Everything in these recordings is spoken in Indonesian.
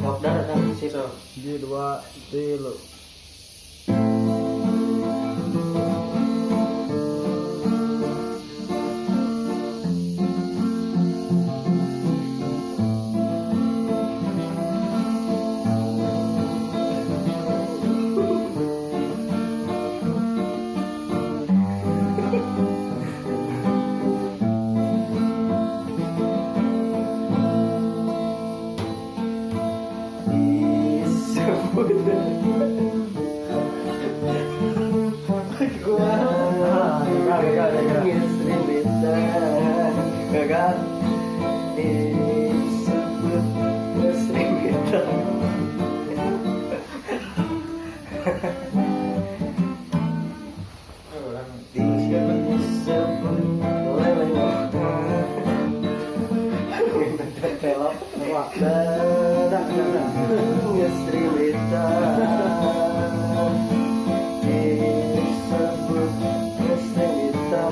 Ngọc đó là đang sip. Di 2 3. Gagal disebut keseritan. Disebut leleng pelok dan keseritan. Disebut keseritan.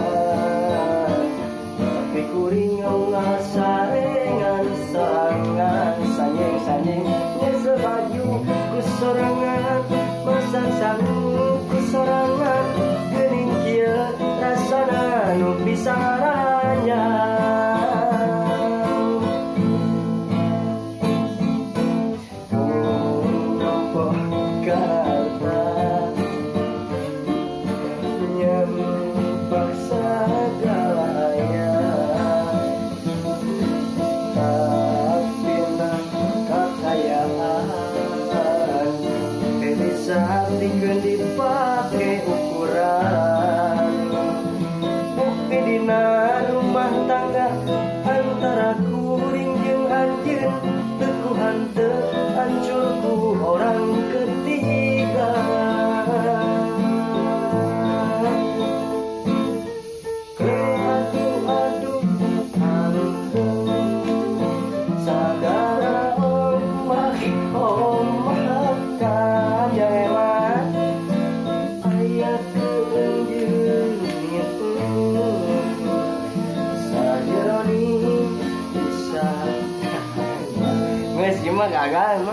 Tapi kuringau ngasarengan sarangan sanyeng-sanyeng ngesebaju kusorangan masak sangu kusorangan geuning kieu rasana nu bisa ranyang nampak kata nyempak sagalanya tapi nak kekayaan bisa dikeun dipake ukuran bukti dina rumah tangga antara kuring jeung anjeun teu hanteu hancur ku orang ketiga. Adu-adu anteng sagara ombak kajaelan aya keunjeun sajeroni bisa geus ieu mah gagal.